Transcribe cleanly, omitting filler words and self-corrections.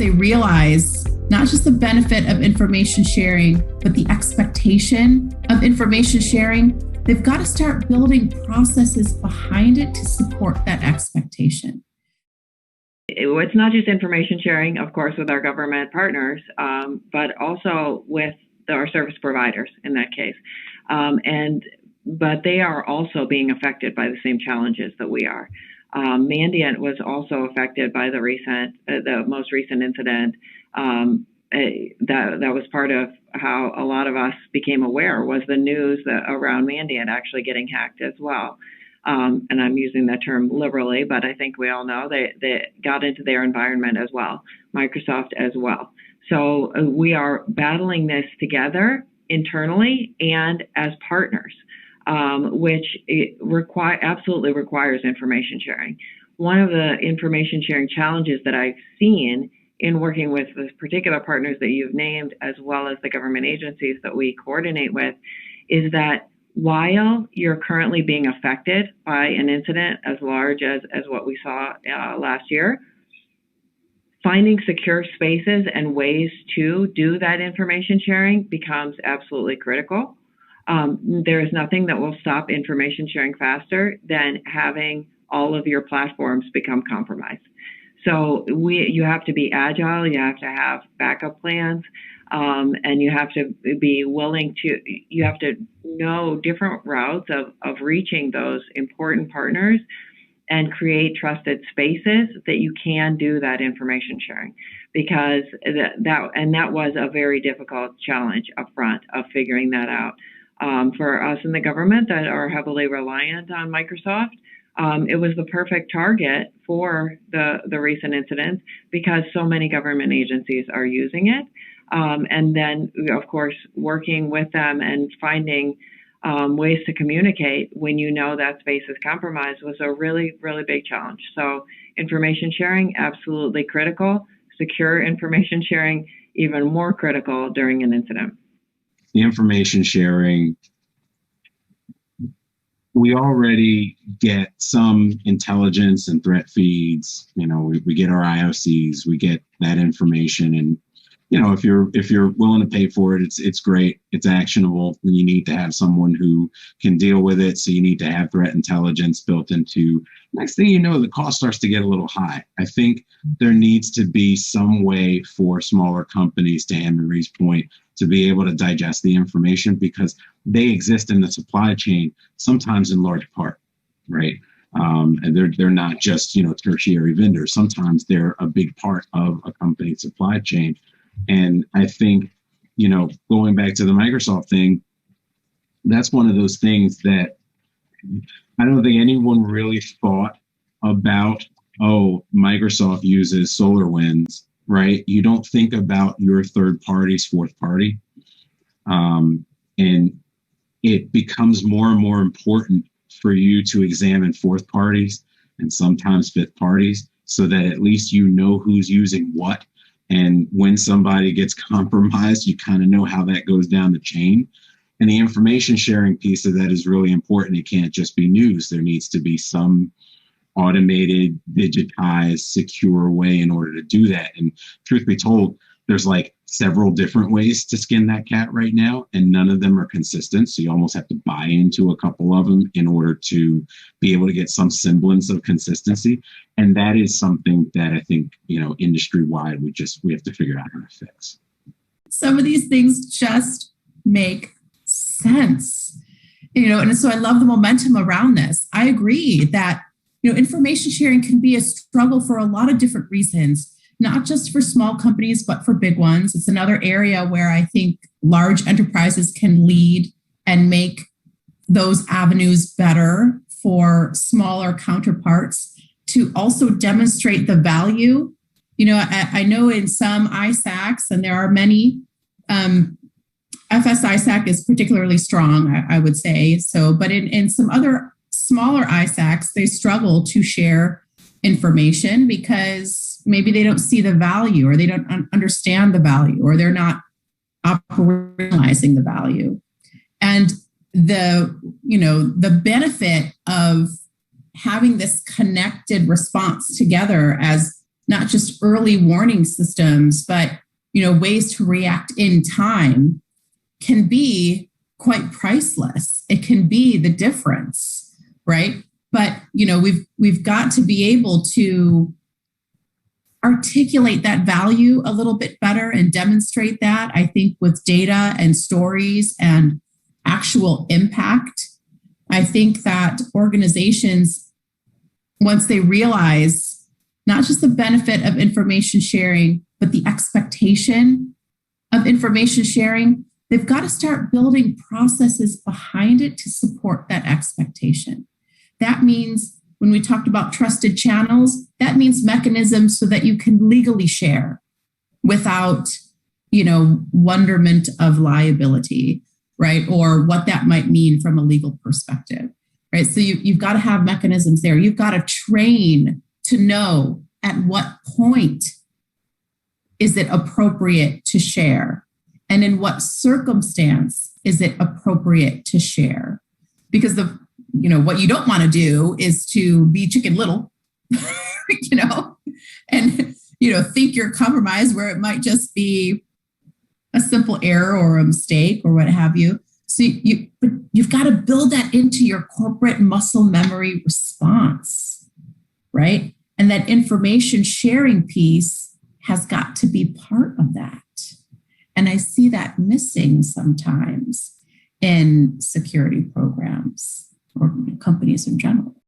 they realize not just the benefit of information sharing, but the expectation of information sharing, they've got to start building processes behind it to support that expectation. It's not just information sharing, of course, with our government partners, but also with our service providers in that case. But they are also being affected by the same challenges that we are. Mandiant was also affected by the most recent incident. That was part of how a lot of us became aware, was the news around Mandiant actually getting hacked as well. And I'm using that term liberally, but I think we all know they got into their environment as well, Microsoft as well. So we are battling this together internally and as partners, which absolutely requires information sharing. One of the information sharing challenges that I've seen in working with the particular partners that you've named, as well as the government agencies that we coordinate with, is that while you're currently being affected by an incident as large as what we saw last year, finding secure spaces and ways to do that information sharing becomes absolutely critical. There is nothing that will stop information sharing faster than having all of your platforms become compromised. So you have to be agile, you have to have backup plans, and you have to be willing you have to know different routes of reaching those important partners and create trusted spaces that you can do that information sharing, because that was a very difficult challenge up front of figuring that out. For us in the government that are heavily reliant on Microsoft, it was the perfect target for the recent incidents because so many government agencies are using it. And then, of course, working with them and finding ways to communicate when you know that space is compromised was a really, really big challenge. So information sharing, absolutely critical. Secure information sharing, even more critical during an incident. The information sharing, we already get some intelligence and threat feeds. We get our IOCs, we get that information, and if you're willing to pay for it, it's great. It's actionable. And you need to have someone who can deal with it. So you need to have threat intelligence built into. Next thing you know, the cost starts to get a little high. I think there needs to be some way for smaller companies, to Anne Marie's point, to be able to digest the information because they exist in the supply chain, sometimes in large part, right? And they're not just tertiary vendors. Sometimes they're a big part of a company's supply chain. And I think, going back to the Microsoft thing, that's one of those things that I don't think anyone really thought about. Oh, Microsoft uses SolarWinds, right? You don't think about your third party's fourth party. And it becomes more and more important for you to examine fourth parties and sometimes fifth parties so that at least you know who's using what. And when somebody gets compromised, you kind of know how that goes down the chain. And the information sharing piece of that is really important. It can't just be news. There needs to be some automated, digitized, secure way in order to do that. And truth be told, there's like several different ways to skin that cat right now, and none of them are consistent. So you almost have to buy into a couple of them in order to be able to get some semblance of consistency. And that is something that I think, industry-wide, we have to figure out how to fix. Some of these things just make sense, and so I love the momentum around this. I agree that, information sharing can be a struggle for a lot of different reasons, not just for small companies, but for big ones. It's another area where I think large enterprises can lead and make those avenues better for smaller counterparts to also demonstrate the value. I know in some ISACs, and there are many, FS ISAC is particularly strong, I would say. So, but in some other smaller ISACs, they struggle to share information because maybe they don't see the value, or they don't understand the value, or they're not operationalizing the value. And the benefit of having this connected response together as not just early warning systems, but, ways to react in time can be quite priceless. It can be the difference, right? But, we've got to be able to articulate that value a little bit better and demonstrate that, I think, with data and stories and actual impact. I think that organizations, once they realize not just the benefit of information sharing, but the expectation of information sharing, they've got to start building processes behind it to support that expectation. That means, when we talked about trusted channels, that means mechanisms so that you can legally share without, wonderment of liability, right? Or what that might mean from a legal perspective, right? So you've got to have mechanisms there. You've got to train to know at what point is it appropriate to share, and in what circumstance is it appropriate to share? Because what you don't want to do is to be Chicken Little, and, think you're compromised where it might just be a simple error or a mistake or what have you. So you've got to build that into your corporate muscle memory response, right? And that information sharing piece has got to be part of that. And I see that missing sometimes in security programs or companies in general.